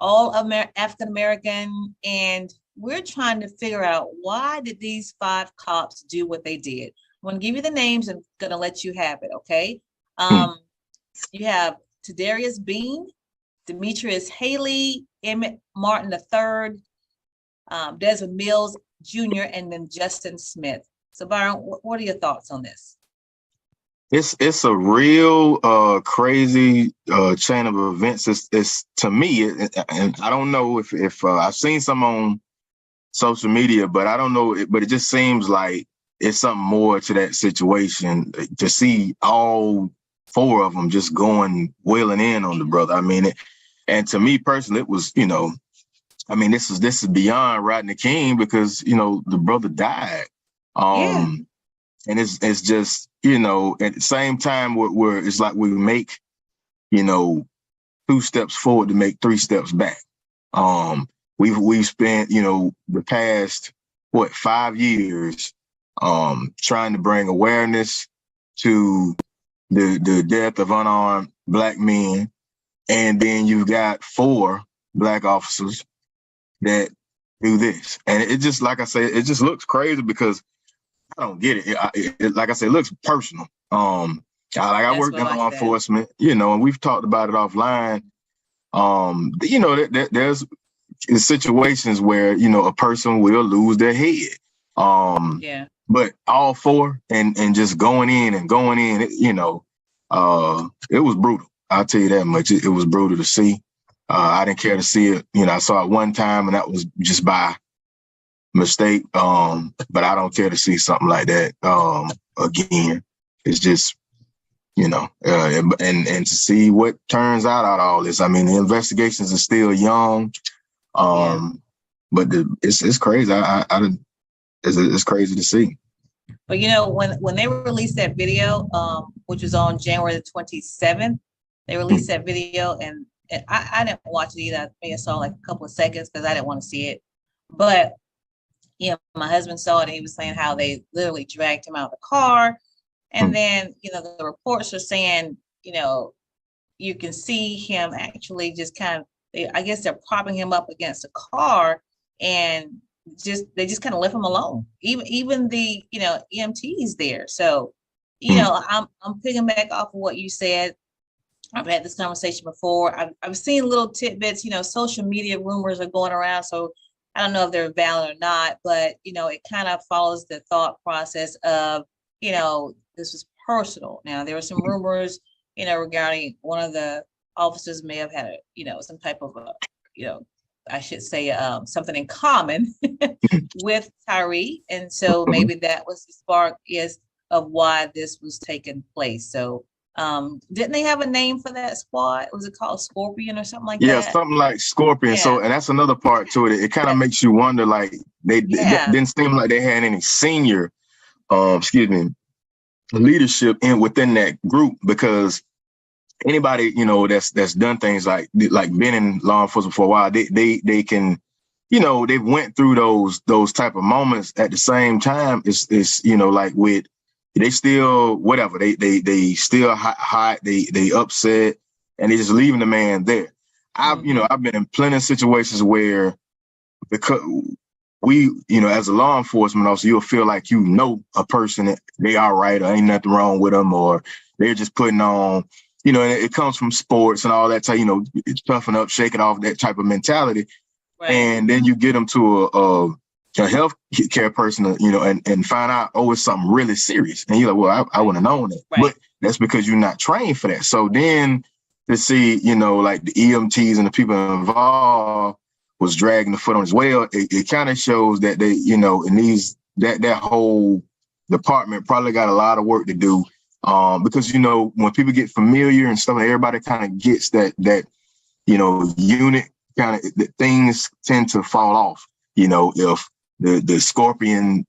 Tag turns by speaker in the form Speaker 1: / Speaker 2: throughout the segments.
Speaker 1: all African American, and we're trying to figure out why did these 5 cops do what they did. I'm going to give you the names and going to let you have it, okay? You have Tadarius Bean, Demetrius Haley, Emmett Martin III, Desmond Mills Jr., and then Justin Smith. So Byron, what are your thoughts on this?
Speaker 2: It's a real crazy chain of events. It's to me, and I don't know if I've seen some on social media, but I don't know. But it just seems like it's something more to that situation. To see all 4 of them just going wailing in on the brother. I mean, and to me personally, it was, I mean, this is beyond Rodney King, because the brother died. And it's just, at the same time where it's like we make, 2 steps forward to make 3 steps back. We've spent, the past 5 years trying to bring awareness to the death of unarmed Black men. And then you've got 4 Black officers that do this. And it just, like I said, it just looks crazy because I don't get it. Like I said, it looks personal. I work in law enforcement, and we've talked about it offline. There's situations where, a person will lose their head. But all 4 and just going in, it was brutal. I'll tell you that much. It was brutal to see. I didn't care to see it. I saw it one time and that was just by mistake. But I don't care to see something like that again. It's just, and to see what turns out of all this. I mean, the investigations are still young, but it's crazy. It's crazy to see.
Speaker 1: But when they released that video, which was on January the 27th, they released that video, and I didn't watch it either. I saw like a couple of seconds because I didn't want to see it. But my husband saw it, and he was saying how they literally dragged him out of the car. And then, the reports are saying, you can see him actually just kind of, I guess they're propping him up against a car, and they just kind of left him alone. Even the, EMTs there. So, I'm picking back off of what you said. I've had this conversation before. I've seen little tidbits, social media rumors are going around. So I don't know if they're valid or not, but, it kind of follows the thought process of, this was personal. Now, there were some rumors, regarding one of the officers may have had, some type of, I should say something in common with Tyree. And so maybe that was the spark of why this was taking place. So didn't they have a name for that squad? Was it called Scorpion or something like that?
Speaker 2: Yeah, something like Scorpion. Yeah. So, and that's another part to it. It kind of makes you wonder, like, it didn't seem like they had any senior, leadership within that group, because anybody, that's done things like been in law enforcement for a while, they can, they went through those type of moments. At the same time, it's like with, they still, whatever, they still hot, they upset, and they just leaving the man there. I've been in plenty of situations where, because we, as a law enforcement officer, you'll feel like, a person that they are right, or ain't nothing wrong with them, or they're just putting on, and it comes from sports and all that type, it's toughen up, shake it off, that type of mentality. Right. And then you get them to a health care person, and find out, it's something really serious. And you're like, well, I wouldn't have known that. Right. But that's because you're not trained for that. So then to see, like the EMTs and the people involved was dragging the foot on his well, it kind of shows that they, in that whole department probably got a lot of work to do. Because, when people get familiar and stuff, everybody kind of gets that unit kind of, that things tend to fall off. If the Scorpion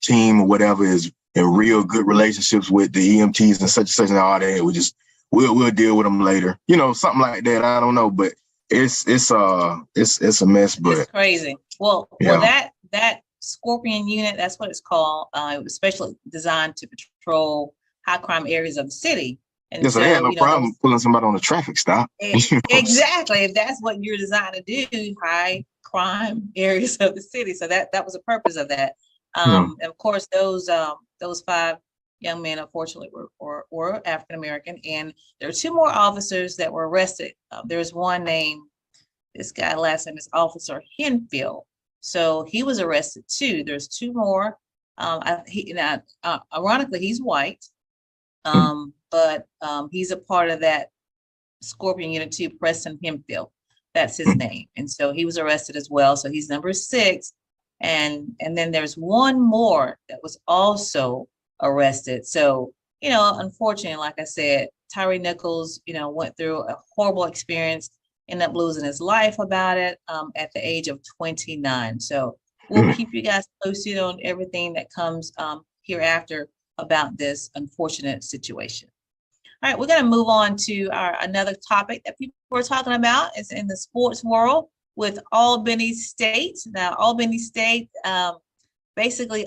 Speaker 2: team or whatever is in real good relationships with the EMTs and such and all that, we'll deal with them later. Something like that. I don't know, but it's a mess. But
Speaker 1: it's crazy. Well, that Scorpion unit, that's what it's called. It was specially designed to patrol high crime areas of the city. And
Speaker 2: Yeah, so they had
Speaker 1: so,
Speaker 2: no problem pulling somebody on a traffic stop.
Speaker 1: exactly, if that's what you're designed to do, high crime areas of the city. So that was the purpose of that. And of course, those 5 young men, unfortunately, were African American, and there were 2 more officers that were arrested. There's one named, this guy last name is Officer Henfield, so he was arrested too. There's 2 more. Ironically, he's white, but he's a part of that Scorpion Unit 2, Preston Hemphill. That's his name. And so he was arrested as well. So he's number 6. And then there's one more that was also arrested. So, unfortunately, like I said, Tyree Nichols, went through a horrible experience, ended up losing his life about it at the age of 29. So we'll keep you guys posted on everything that comes hereafter about this unfortunate situation. All right, we're going to move on to another topic that people are talking about. It's in the sports world with Albany State. Now, Albany State basically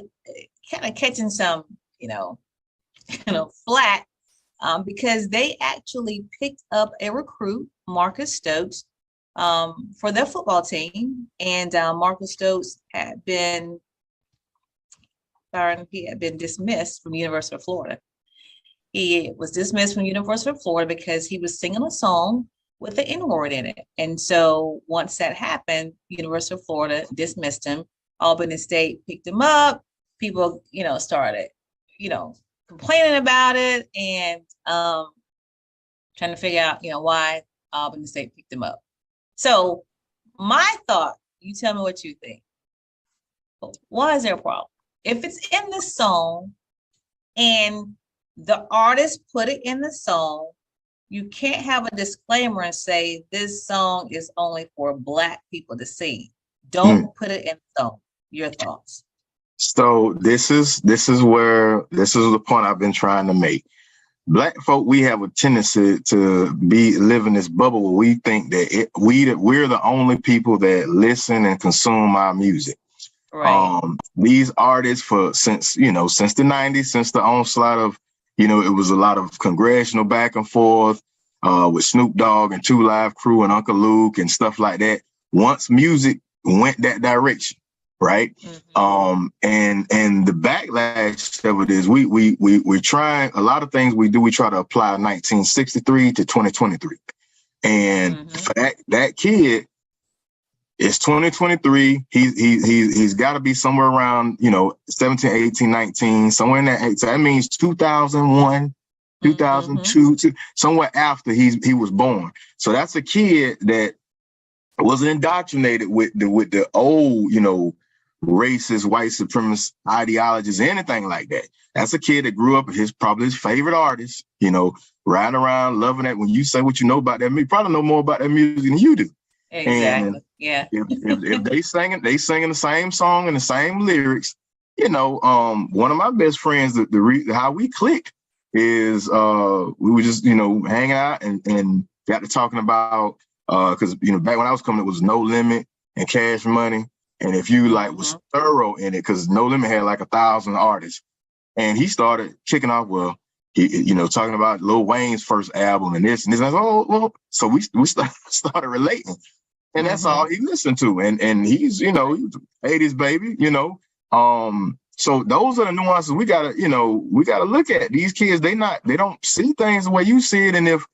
Speaker 1: kind of catching some, flat because they actually picked up a recruit, Marcus Stokes, for their football team. And Marcus Stokes had been dismissed from the University of Florida. He was dismissed from University of Florida because he was singing a song with the N-word in it. And so once that happened, University of Florida dismissed him. Albany State picked him up. People, started, complaining about it and trying to figure out, why Albany State picked him up. So my thought, you tell me what you think. Why is there a problem? If it's in the song and the artist put it in the song, you can't have a disclaimer and say this song is only for Black people to sing. Don't put it in the song. Your thoughts?
Speaker 2: So this is the point I've been trying to make. Black folk, we have a tendency to live in this bubble where we think that we're the only people that listen and consume our music.
Speaker 1: Right.
Speaker 2: These artists since the 90s, since the onslaught of, it was a lot of congressional back and forth with Snoop Dogg and 2 Live Crew and Uncle Luke and stuff like that. Once music went that direction, right? And the backlash of it is we're trying a lot of things we do. We try to apply 1963 to 2023, and for that kid, it's 2023. He's got to be somewhere around 17, 18, 19, somewhere in that age. So that means 2001, 2002, somewhere after he was born. So that's a kid that wasn't indoctrinated with the old, racist, white supremacist ideologies, anything like that. That's a kid that grew up with probably his favorite artist, riding around, loving that. When you say what you know about that, you probably know more about that music than you do.
Speaker 1: Exactly.
Speaker 2: And
Speaker 1: yeah.
Speaker 2: if they singing the same song and the same lyrics, one of my best friends, how we clicked is we were just hanging out and got to talking about because back when I was coming, it was No Limit and Cash Money, and if you was thorough in it, because No Limit had 1,000 artists, and he started kicking off talking about Lil Wayne's first album and this and this. And I was, well, so we started relating. And that's all he listened to. And he's, he was 80s baby, So those are the nuances we gotta look at. These kids, they don't see things the way you see it. And if,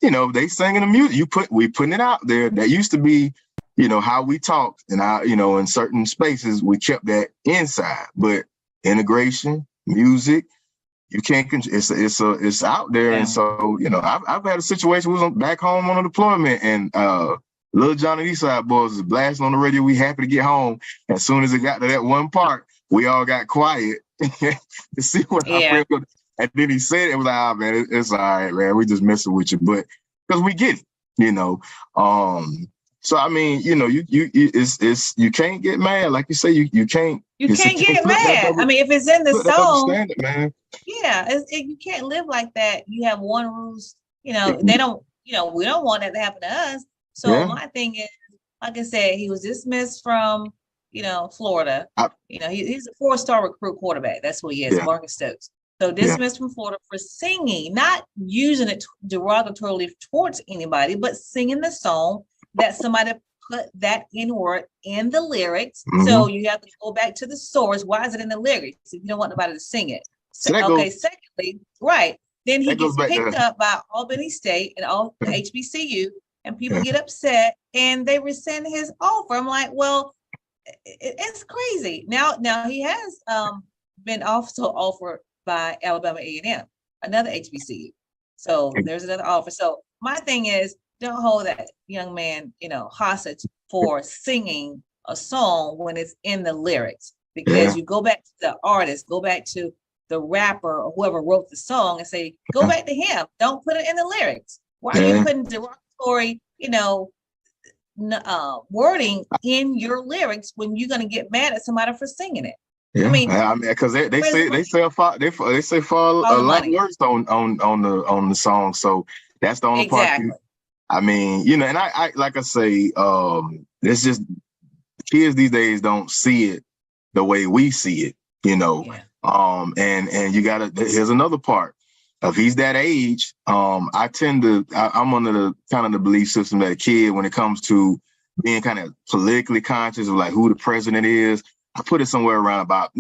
Speaker 2: they singing the music, we putting it out there. That used to be, how we talked and how, in certain spaces, we kept that inside. But integration, music, you can't, it's out there. Yeah. And so, I've had a situation, we was back home on a deployment and, Lil Jon and Eastside Boys was blasting on the radio. We happy to get home. As soon as it got to that one part, we all got quiet to see what our friend was. And then he said it was like, man, it's all right, man. We just messing with you, but because we get it, So I mean, you can't get mad, like you say. You can't.
Speaker 1: You can't get mad. I mean, if it's in the song,
Speaker 2: man.
Speaker 1: Yeah, you can't live like that. You have one rules. They don't. We don't want that to happen to us. So my thing is, like I said, he was dismissed from, Florida. He's a 4-star recruit quarterback. That's what he is, Marcus Stokes. So dismissed from Florida for singing, not using it derogatorily towards anybody, but singing the song that somebody put that N-word in the lyrics. So you have to go back to the source. Why is it in the lyrics if you don't want nobody to sing it? So, okay, secondly, then he gets picked up by Albany State and all the HBCU, and people get upset and they rescind his offer. I'm like, well, it's crazy. Now he has been also offered by Alabama A&M, another HBCU. So there's another offer. So my thing is, don't hold that young man, hostage for singing a song when it's in the lyrics, because you go back to the artist, go back to the rapper or whoever wrote the song and say, go back to him. Don't put it in the lyrics. Why are you putting derogatory, wording in your lyrics when you're going to get mad at somebody for singing it?
Speaker 2: Yeah, I mean, because they say for a lot worse on the song, so that's the only part. I mean, and I like I say, it's just kids these days don't see it the way we see it, and you gotta. Here's another part. If he's that age, I'm under the kind of the belief system that a kid, when it comes to being kind of politically conscious of like who the president is, I put it somewhere around about,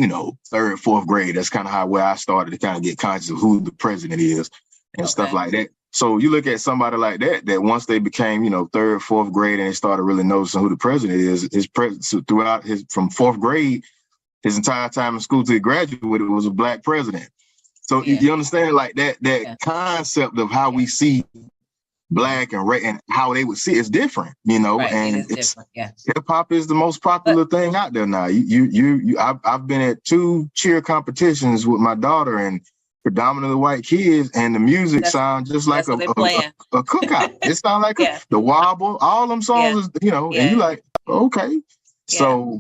Speaker 2: third, fourth grade. That's kind of where I started to kind of get conscious of who the president is and stuff like that. So you look at somebody like that once they became, third, fourth grade, and they started really noticing who the president is, throughout from fourth grade, his entire time in school till he graduated was a black president. So you understand, like that concept of how we see black and red and how they would see it's different, and it's hip hop is the most popular thing out there now. I've been at 2 cheer competitions with my daughter and predominantly white kids, and the music sounds just like a cookout. It sounds like the wobble, all them songs, and you like, okay, so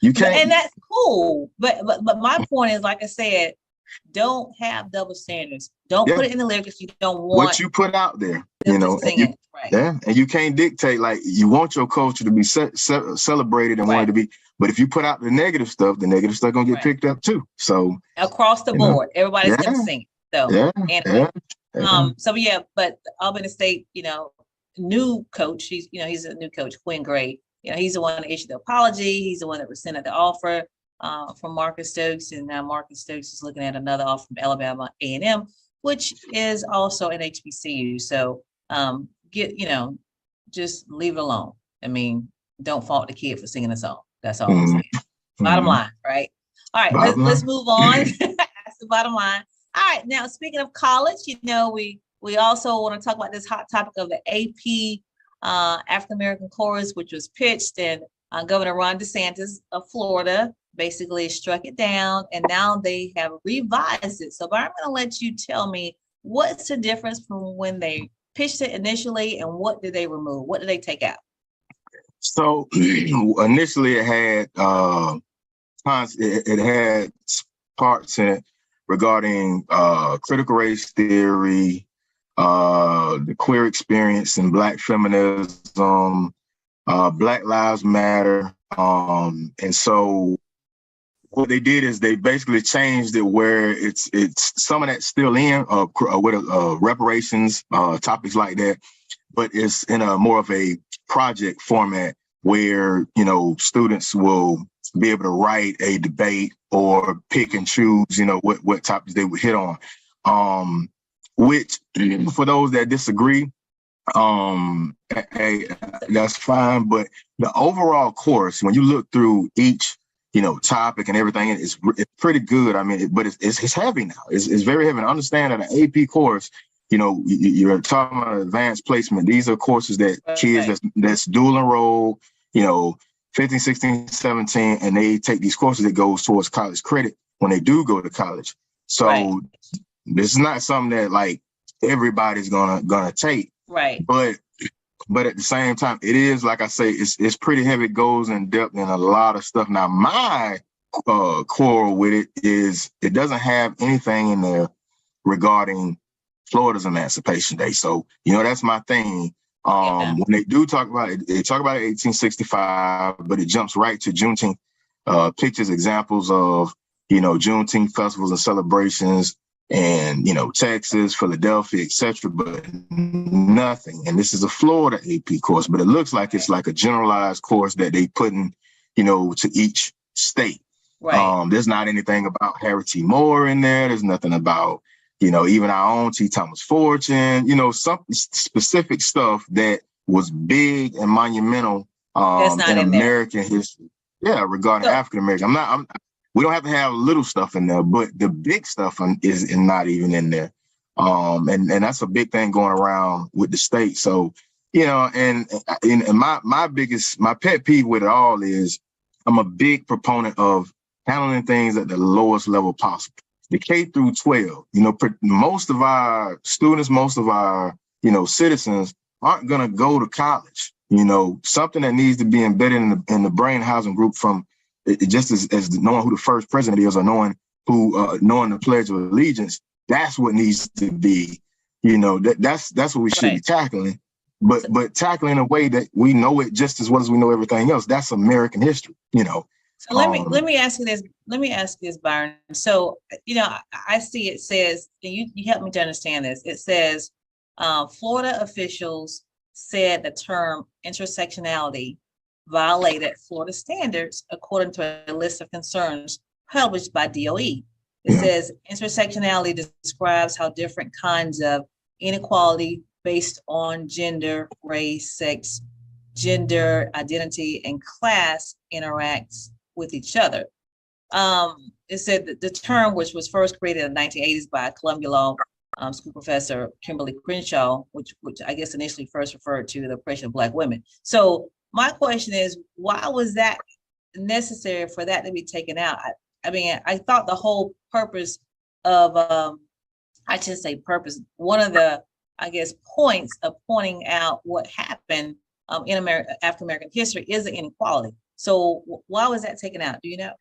Speaker 2: you can't,
Speaker 1: and that's cool. But my point is, like I said, don't have double standards. Don't put it in the lyrics. You don't want
Speaker 2: what you put out there, and you can't dictate, like, you want your culture to be celebrated and want it to be, but if you put out the negative stuff gonna get picked up too. So
Speaker 1: across the board, everybody's gonna sing it. So but Albany State, new coach, he's a new coach, Quinn Gray. He's the one that issued the apology. He's the one that rescinded the offer from Marcus Stokes, and now Marcus Stokes is looking at another offer from Alabama A&M, which is also an HBCU. So just leave it alone. I mean, don't fault the kid for singing a song. That's all I'm saying. Bottom line, right? All right, let's move on. That's the bottom line. All right, now speaking of college, we also want to talk about this hot topic of the AP African American chorus, which was pitched, and Governor Ron DeSantis of Florida basically struck it down, and now they have revised it. So I'm going to let you tell me what's the difference from when they pitched it initially, and what did they remove? What did they take out?
Speaker 2: So initially it had parts in it regarding critical race theory, the queer experience and Black feminism, Black Lives Matter. And so what they did is they basically changed it where it's some of that's still in with reparations, topics like that, but it's in a more of a project format where, students will be able to write a debate or pick and choose, what topics they would hit on. Which for those that disagree, hey, that's fine. But the overall course, when you look through each, topic and everything, it's pretty good. I mean, but it's heavy now. It's very heavy. And understand that an AP course, you're talking about advanced placement. These are courses that kids that's dual enrolled, 15, 16, 17, and they take these courses that goes towards college credit when they do go to college. So this is not something that like everybody's gonna take. Right. But at the same time, it is, like I say, it's pretty heavy. It goes in depth in a lot of stuff. Now, my quarrel with it is it doesn't have anything in there regarding Florida's Emancipation Day. So, that's my thing. When they do talk about it, they talk about 1865, but it jumps right to Juneteenth, pictures, examples of, Juneteenth festivals and celebrations, and, you know, Texas, Philadelphia, etc., but nothing. And this is a Florida AP course, but it looks like it's like a generalized course that they put in, you know, to each state.
Speaker 1: Right.
Speaker 2: There's not anything about Harry T. Moore in there. There's nothing about, you know, even our own T. Thomas Fortune, you know, some specific stuff that was big and monumental in American history. Yeah, regarding African American. We don't have to have little stuff in there, but the big stuff is not even in there. And that's a big thing going around with the state. So, you know, and my pet peeve with it all is I'm a big proponent of handling things at the lowest level possible. The K through 12, you know, most of our students, most of our, you know, citizens aren't going to go to college. You know, something that needs to be embedded in the brain housing group from just as knowing who the first president is or knowing the Pledge of Allegiance. That's what needs to be, you know, that's what we should be tackling. But tackling in a way that we know it just as well as we know everything else. That's American history, you know.
Speaker 1: So let me ask you this. Let me ask you this, Byron. So, you know, I see it says, and you help me to understand this. It says Florida officials said the term intersectionality violated Florida standards according to a list of concerns published by DOE. It says intersectionality describes how different kinds of inequality based on gender, race, sex, gender identity, and class interacts with each other. It said that the term, which was first created in the 1980s by Columbia Law School professor Kimberly Crenshaw, which I guess initially first referred to the oppression of Black women. So my question is, why was that necessary for that to be taken out? I mean, I thought the whole purpose of, I should say purpose, one of the, I guess, points of pointing out what happened in African American history is the inequality. So why was that taken out? Do you know?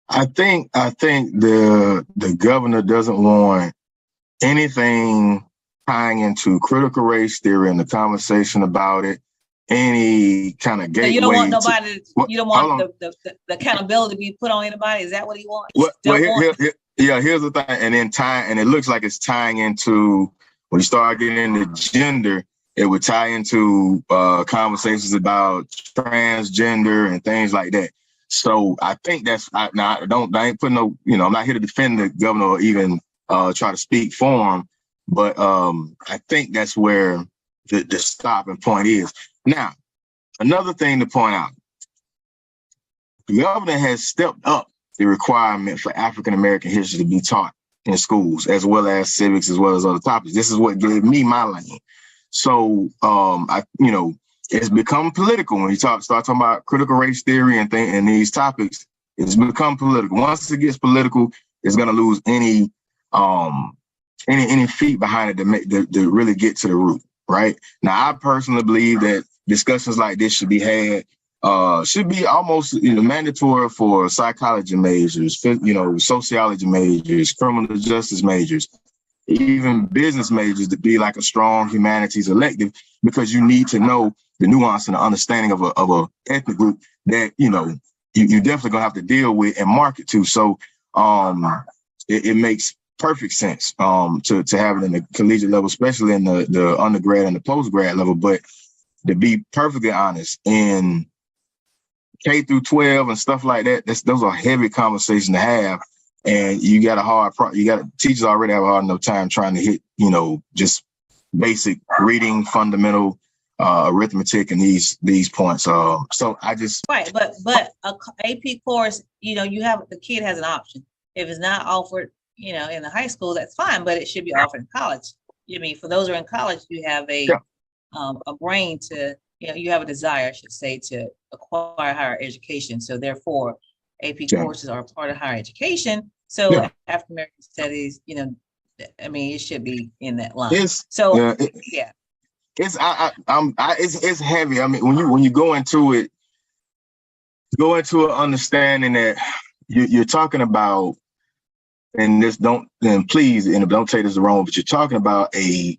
Speaker 2: I think the governor doesn't want anything tying into critical race theory and the conversation about it, any kind of gateway.
Speaker 1: So you don't want nobody, you don't want the accountability to be put on anybody? Is that what he wants?
Speaker 2: Here's the thing. And it looks like it's tying into, when you start getting into gender, it would tie into conversations about transgender and things like that. So I think I ain't putting no, you know, I'm not here to defend the governor or even try to speak for him, but I think that's where the stopping point is. Now, another thing to point out, the governor has stepped up the requirement for African American history to be taught in schools, as well as civics, as well as other topics. This is what gave me my lane. So, it's become political when you start talking about critical race theory and these topics. It's become political. Once it gets political, it's going to lose any feet behind it to really get to the root. Right now, I personally believe that discussions like this should be had. Should be almost mandatory for psychology majors, sociology majors, criminal justice majors, even business majors, to be like a strong humanities elective, because you need to know the nuance and the understanding of a ethnic group that you definitely gonna have to deal with and market to. So it makes perfect sense to have it in the collegiate level, especially in the undergrad and the postgrad level. But to be perfectly honest, in K through 12 and stuff like that, those are heavy conversations to have. And you got teachers already have a hard enough time trying to hit, just basic reading, fundamental arithmetic and these points. So I just
Speaker 1: right, but a AP course, the kid has an option. If it's not offered, in the high school, that's fine, but it should be offered in college. I mean, for those who are in college, you have a brain to, you have a desire, I should say, to acquire higher education. So therefore, AP courses are a part of higher education. So African American studies, it should be in that line. It's
Speaker 2: heavy. I mean, when you go into it, an understanding that you're talking about, and please don't take this wrong, but you're talking about we're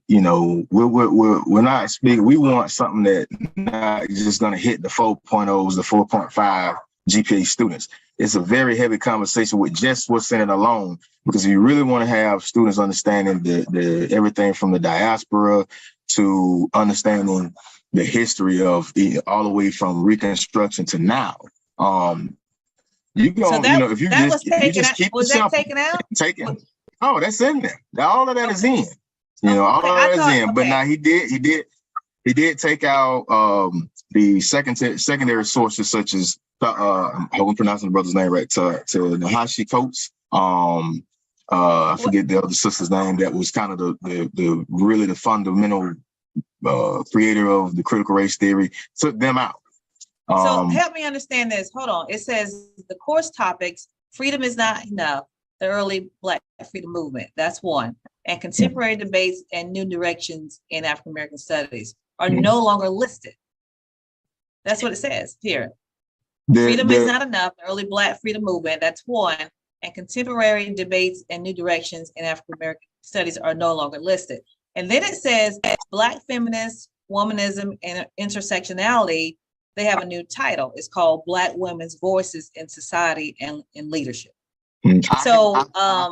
Speaker 2: not speaking. We want something that not just going to hit the 4.0s, the 4.5 GPA students. it's a very heavy conversation with just what's in it alone. Because if you really want to have students understanding the everything from the diaspora to understanding the history of all the way from Reconstruction to now, you go,
Speaker 1: So that,
Speaker 2: if you
Speaker 1: that
Speaker 2: just,
Speaker 1: was taken
Speaker 2: you just
Speaker 1: out.
Speaker 2: keep
Speaker 1: Was
Speaker 2: it
Speaker 1: that
Speaker 2: simple,
Speaker 1: taken out?
Speaker 2: take it. Oh, that's in there. All of that is in. All of that is in. But now he did take out the secondary sources such as I hope I'm pronouncing the brother's name right, to Nahashi Coates. I forget the other sister's name that was kind of the really the fundamental creator of the critical race theory. Took them out.
Speaker 1: So help me understand this. Hold on. It says the course topics: freedom is not enough, the early Black freedom movement. That's one. And contemporary debates and new directions in African American studies are no longer listed. That's what it says here. Freedom is not enough, the early Black freedom movement. That's one. And contemporary debates and new directions in African American studies are no longer listed. And then it says Black feminists, womanism, and intersectionality. They have a new title. It's called Black Women's Voices in Society and in Leadership. So I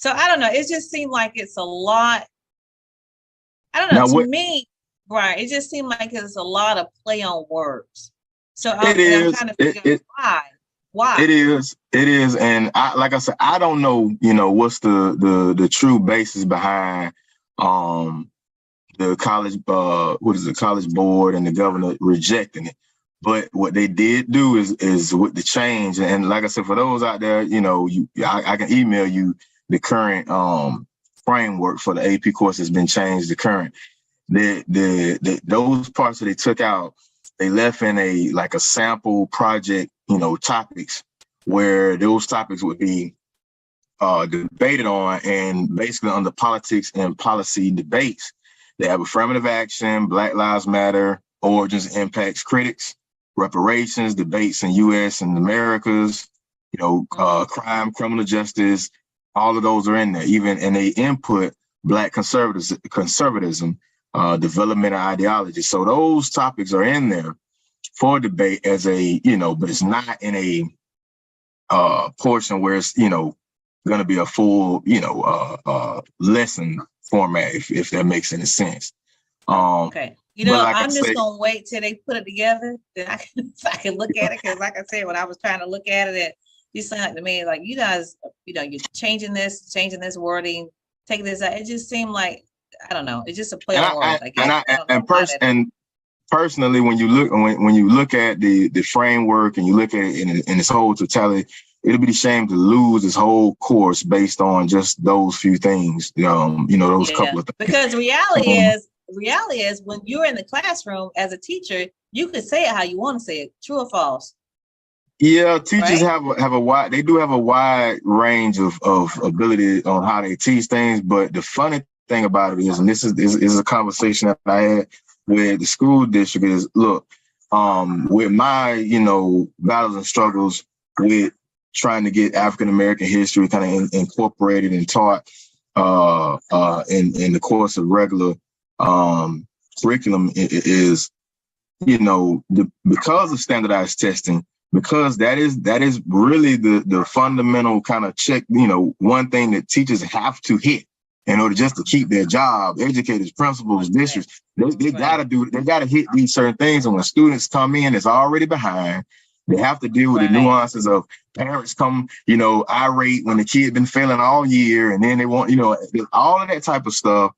Speaker 1: don't know. It just seemed like it's a lot. I don't know. To me, Brian, it just seemed like it's a lot of play on words. So I'm trying to figure out why.
Speaker 2: It is. And like I said, I don't know, what's the true basis behind the college college board and the governor rejecting it. But what they did do is with the change, and like I said, for those out there, I can email you the current framework for the AP course has been changed. The current those parts that they took out, they left in a sample project, topics where those topics would be debated on, and basically under politics and policy debates. They have affirmative action, Black Lives Matter, origins, impacts, critics, reparations, debates in U.S. and Americas, crime, criminal justice, all of those are in there. And they input Black conservatism, development and ideology. So those topics are in there for debate as a, but it's not in a portion where it's, going to be a full, lesson format, if that makes any sense.
Speaker 1: Okay. I'm just gonna wait till they put it together, then I can look at it. Because like I said, when I was trying to look at it, you sound like to me like you guys, you're changing this wording, taking this out. It just seemed like, I don't know. It's just a play on words.
Speaker 2: And personally, when you look at the framework and you look at it in its whole totality, it'll be a shame to lose this whole course based on just those few things. Those couple of things.
Speaker 1: Because reality is when you're in the classroom as a teacher, you could say it how you want to say it, true or false.
Speaker 2: Yeah, teachers have a wide range of ability on how they teach things. But the funny thing about it is, and this is a conversation that I had with the school district, is look, with my battles and struggles with trying to get African American history kind of incorporated and taught in the course of regular curriculum is, because of standardized testing, because that is really the fundamental kind of check, one thing that teachers have to hit in order just to keep their job. Educators, principals, districts, they gotta hit these certain things. And when students come in, it's already behind. They have to deal with the nuances of parents come, irate when the kid been failing all year, and then they want, all of that type of stuff.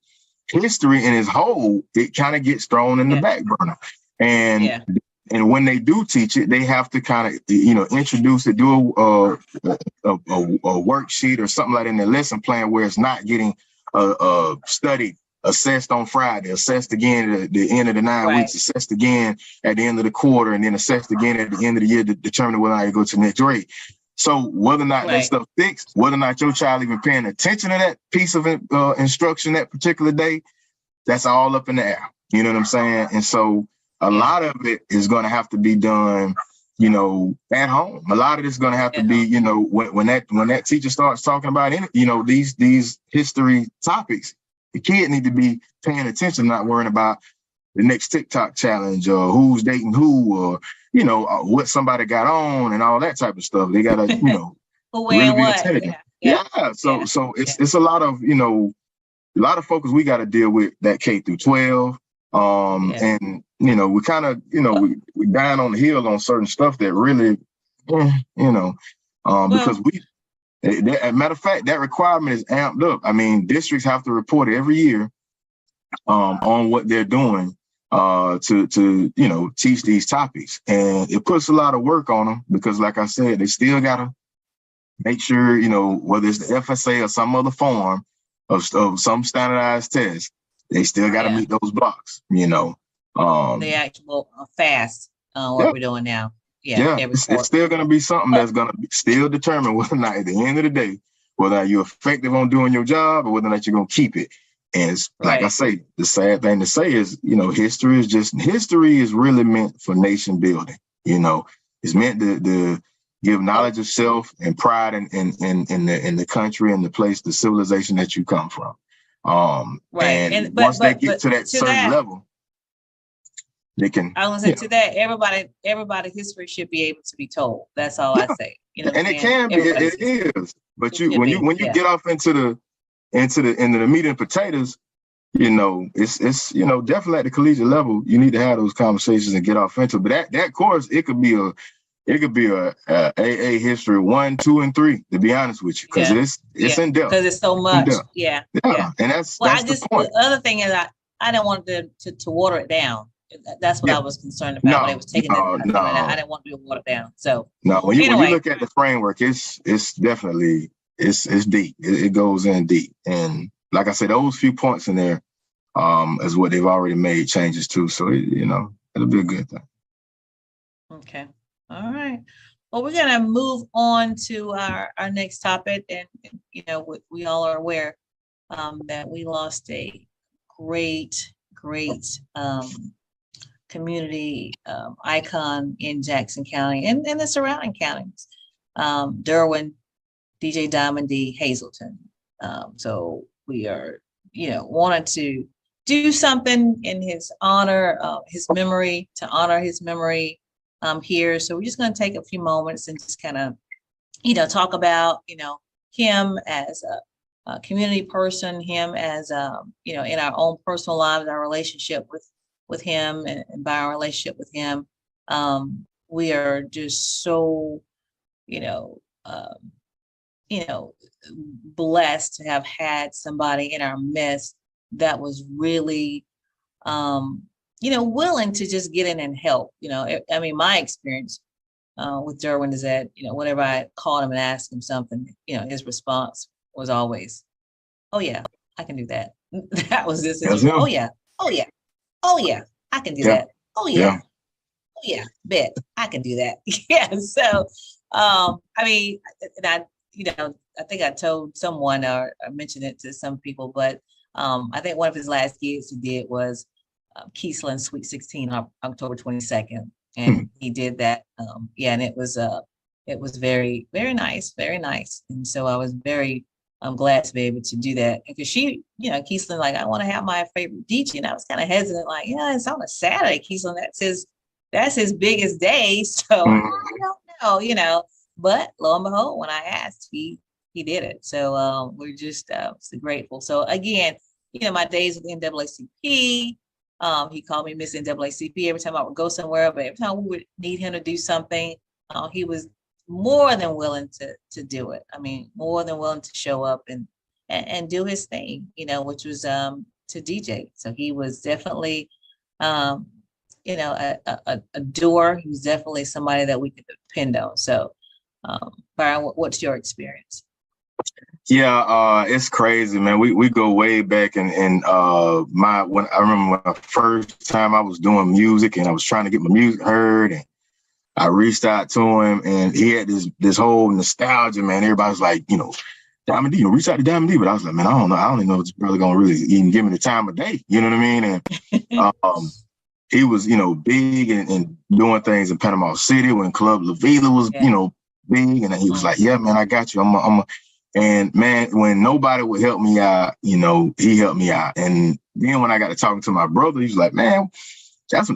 Speaker 2: History in its whole, it kind of gets thrown in the back burner. And when they do teach it, they have to kind of, introduce it, do a worksheet or something like that in their lesson plan where it's not getting studied, assessed on Friday, assessed again at the end of the 9 weeks, assessed again at the end of the quarter, and then assessed again at the end of the year to determine whether or not you go to the next grade. So whether or not that stuff fixed, whether or not your child even paying attention to that piece of instruction that particular day, that's all up in the air. You know what I'm saying? And so a lot of it is going to have to be done, at home. A lot of it is going to have to be, when that teacher starts talking about, these history topics, the kid need to be paying attention, not worrying about the next TikTok challenge, or who's dating who, or what somebody got on and all that type of stuff. They gotta really be intelligent. So it's a lot of focus we got to deal with, that K through 12. And we kind of we dying on the hill on certain stuff that really because as a matter of fact, that requirement is amped up. I mean, districts have to report every year on what they're doing to teach these topics, and it puts a lot of work on them because, like I said, they still gotta make sure whether it's the FSA or some other form of some standardized test, they still got to meet those blocks.
Speaker 1: The actual fast what we're doing now.
Speaker 2: It's still going to be something that's going to still determine whether or not at the end of the day, whether you're effective on doing your job or whether or not you're going to keep it. And it's, like I say, the sad thing to say is, history is really meant for nation building. It's meant to give knowledge of self and pride in the country and the place, the civilization that you come from. And once they get to that certain level, they can.
Speaker 1: I was going to say to that, everybody history should be able to be told. That's all I say.
Speaker 2: And it can be, it is. But when you get off into the meat and potatoes, it's definitely at the collegiate level, you need to have those conversations and get off into it. But that course, it could be a AA history 1, 2, and 3, to be honest with you, because it's in depth.
Speaker 1: Because it's so much. Yeah.
Speaker 2: And that's the point.
Speaker 1: The other thing is I didn't want to water it down. That's what I was concerned about when I was taking it. I didn't want to water it down. So
Speaker 2: when you look at the framework, it's definitely it's deep. It goes in deep. And like I said, those few points in there is what they've already made changes to. So it'll be a good thing.
Speaker 1: Okay. All right. Well, we're going to move on to our next topic. And we all are aware that we lost a great community icon in Jackson County and the surrounding counties. Derwin, DJ Diamond D, Hazelton. So we are, wanted to do something in his honor, his memory, to honor his memory here. So we're just going to take a few moments and just kind of, talk about, him as a community person, him as, in our own personal lives, our relationship with him and by our relationship with him. We are just so, blessed to have had somebody in our midst that was really, willing to just get in and help. My experience with Derwin is that, whenever I called him and asked him something, his response was always, "Oh yeah, I can do that." That was this. Oh yeah, I can do that. Oh yeah, bet I can do that. So, I think I told someone or I mentioned it to some people, but I think one of his last gigs he did was Keesland Sweet 16 on October 22nd. And he did that. And it was very, very nice, very nice. And so I was very glad to be able to do that. Because Keesland, like, I want to have my favorite DJ. And I was kind of hesitant, like, it's on a Saturday, Keesland. That's his biggest day. So I don't know, But lo and behold, when I asked, he did it. So we're just so grateful. So again, my days with NAACP, he called me Miss NAACP every time I would go somewhere, but every time we would need him to do something, he was more than willing to do it. I mean, more than willing to show up and do his thing, which was to DJ. So he was definitely, a doer. He was definitely somebody that we could depend on. So, Byron, what's your experience?
Speaker 2: Yeah, it's crazy, man. We go way back, and when I remember when the first time I was doing music and I was trying to get my music heard, and I reached out to him, and he had this whole nostalgia, man. Everybody's like, Diamond D, reach out to Diamond D, but I was like, man, I don't know. I don't even know if this brother gonna really even give me the time of day. You know what I mean? And he was, big and doing things in Panama City when Club La Vida was, big, and he was like, yeah, man, I got you. And man, when nobody would help me out, you know, he helped me out. And then when I got to talking to my brother, he was like, man, that's you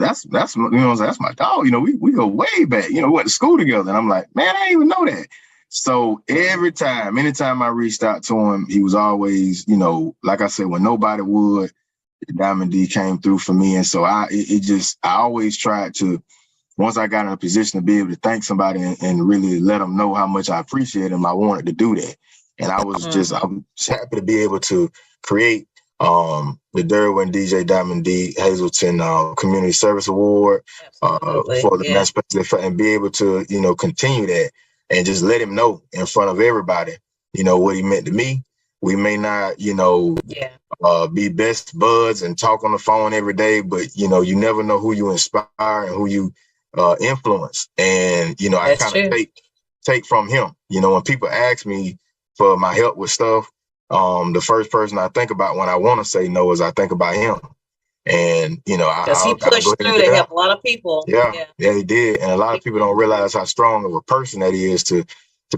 Speaker 2: know, that's my dog. You know, we go way back. You know, we went to school together. And I'm like, man, I didn't even know that. So anytime I reached out to him, he was always, you know, like I said, when nobody would, Diamond D came through for me. And so I always tried to, once I got in a position to be able to thank somebody and really let them know how much I appreciate them, I wanted to do that. And I'm just happy to be able to create the Derwin DJ Diamond D Hazelton Community Service Award for the Mass President, and be able to, you know, continue that and just let him know in front of everybody, you know, what he meant to me. We may not, you know, be best buds and talk on the phone every day, but, you know, you never know who you inspire and who you influence. And, you know, I kind of take from him. You know, when people ask me for my help with stuff, the first person I think about when I want to say no is I think about him. And, you know,
Speaker 1: because he pushed through to help a lot of people.
Speaker 2: Yeah, he did. And a lot of people don't realize how strong of a person that he is to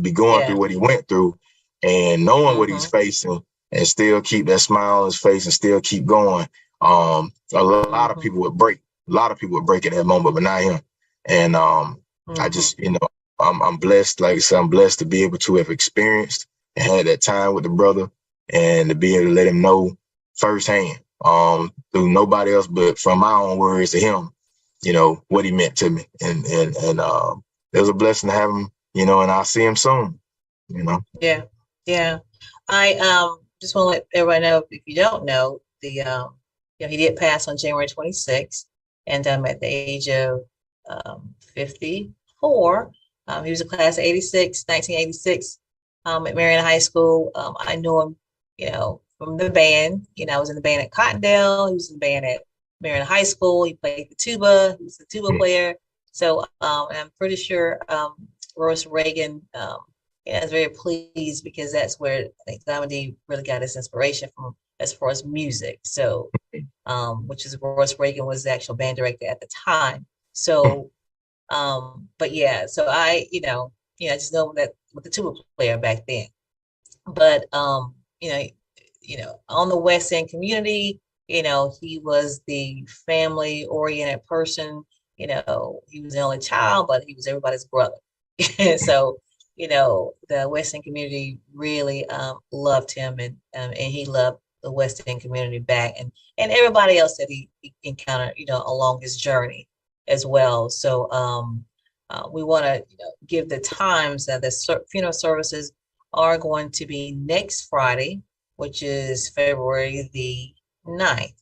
Speaker 2: be going through what he went through and knowing what he's facing and still keep that smile on his face and still keep going. A lot of people would break. A lot of people would break at that moment, but not him. And I just, you know, I'm blessed. Like I said, I'm blessed to be able to have experienced and had that time with the brother and to be able to let him know firsthand, through nobody else but from my own words to him, you know, what he meant to me. And it was a blessing to have him, you know, and I'll see him soon, you know.
Speaker 1: Yeah. I just want to let everybody know, if you don't know, you know, he did pass on January 26th, and at the age of 54. He was a class of 1986, at Marion High School. I knew him, you know, from the band. You know, I was in the band at Cottondale. He was in the band at Marion High School. He played the tuba. He was a tuba player. So and I'm pretty sure Royce Reagan, you know, is very pleased, because that's where I think Diamond D really got his inspiration from as far as music. So, which is Royce Reagan was the actual band director at the time. So, but yeah, so I just know that with the tuba player back then. But you know, on the West End community, you know, he was the family oriented person. You know, he was the only child, but he was everybody's brother. So, you know, the West End community really loved him, and he loved the West End community back, and everybody else that he encountered, you know, along his journey as well. So we want to, you know, give the times that the funeral services are going to be next Friday, which is February the 9th.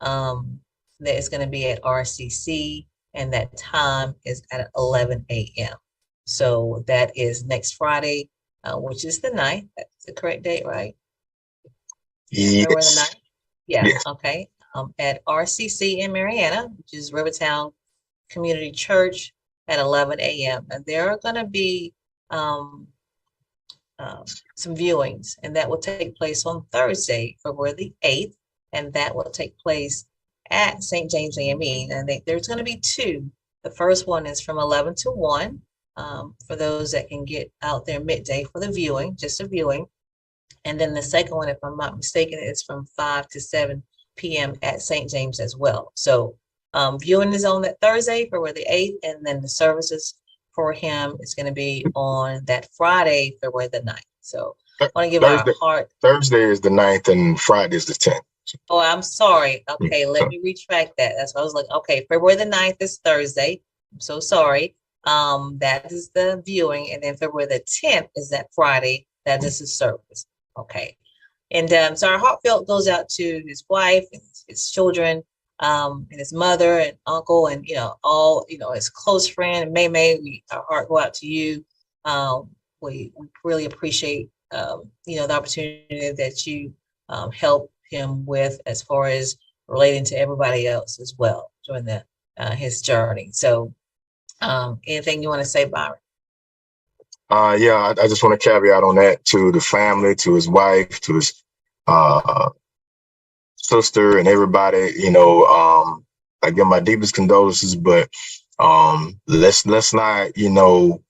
Speaker 1: That is going to be at RCC, and that time is at 11 a.m. So that is next Friday, which is the 9th. That's the correct date, right?
Speaker 2: Yes.
Speaker 1: February the 9th? Yeah,
Speaker 2: yes.
Speaker 1: Okay. At RCC in Mariana, which is Rivertown Community Church, at 11 a.m. And there are going to be some viewings, and that will take place on Thursday, February the 8th, and that will take place at St. James AME. And there's going to be two. The first one is from 11 to 1, for those that can get out there midday for the viewing, just a viewing. And then the second one, if I'm not mistaken, is from 5 to 7 p.m. at St. James as well. So viewing is on that Thursday, February the 8th, and then the services for him is going to be on that Friday, February the 9th. So I want to give our heart.
Speaker 2: Thursday is the 9th and Friday is the 10th.
Speaker 1: Oh, I'm sorry. Okay, let me retract that. That's why I was like, okay, February the 9th is Thursday. I'm so sorry. That is the viewing, and then February the 10th is that Friday. That is his service. Okay. And so our heartfelt goes out to his wife and his children, and his mother and uncle, and, you know, all, you know, his close friend, May, our heart go out to you. We really appreciate, you know, the opportunity that you help him with, as far as relating to everybody else as well during his journey. So anything you want to say, Byron?
Speaker 2: Yeah, I just want to caveat on that to the family, to his wife, to his sister, and everybody. You know, I give my deepest condolences, but let's not, you know,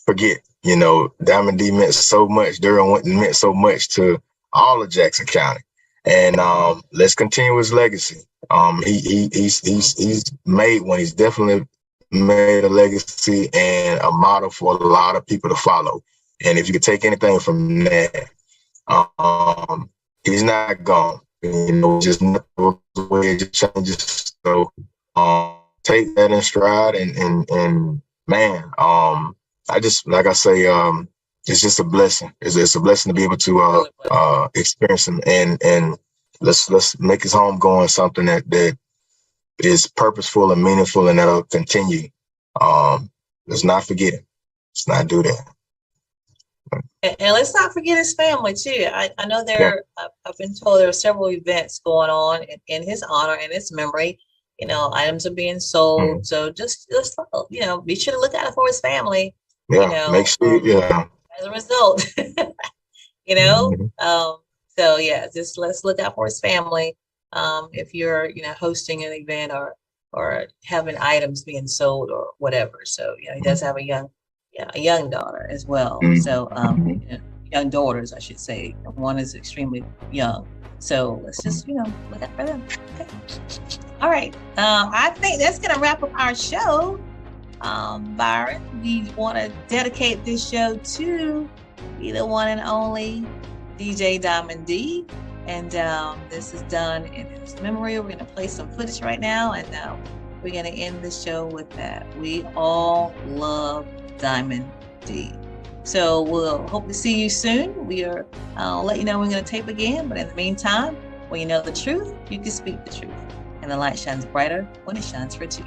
Speaker 2: forget. You know, Diamond D meant so much. Derwin meant so much to all of Jackson County. And let's continue his legacy. He's made one. He's definitely made a legacy and a model for a lot of people to follow. And if you could take anything from that, he's not gone. You know, just the way it just changes. So take that in stride, and man, I just, like I say, it's just a blessing. It's a blessing to be able to experience him, and let's make his home going something that is purposeful and meaningful, and that'll continue. Let's not forget him. Let's not do that.
Speaker 1: And let's not forget his family too. I know I've been told there are several events going on in his honor and his memory. You know, items are being sold. Mm-hmm. So just you know, be sure to look out for his family.
Speaker 2: Yeah,
Speaker 1: you know,
Speaker 2: make sure.
Speaker 1: As a result, you know. Mm-hmm. So yeah, just let's look out for his family. If you're, you know, hosting an event or having items being sold or whatever. So you know, he does have a young daughter as well. Mm-hmm. So you know, young daughters, I should say. One is extremely young. So let's just, you know, look out for them. Okay. All right. I think that's gonna wrap up our show. Byron, we want to dedicate this show to the one and only DJ Diamond D. And this is done in his memory. We're going to play some footage right now, and we're going to end the show with that. We all love Diamond D. So we'll hope to see you soon. I'll let you know we're going to tape again. But in the meantime, when you know the truth, you can speak the truth. And the light shines brighter when it shines for two.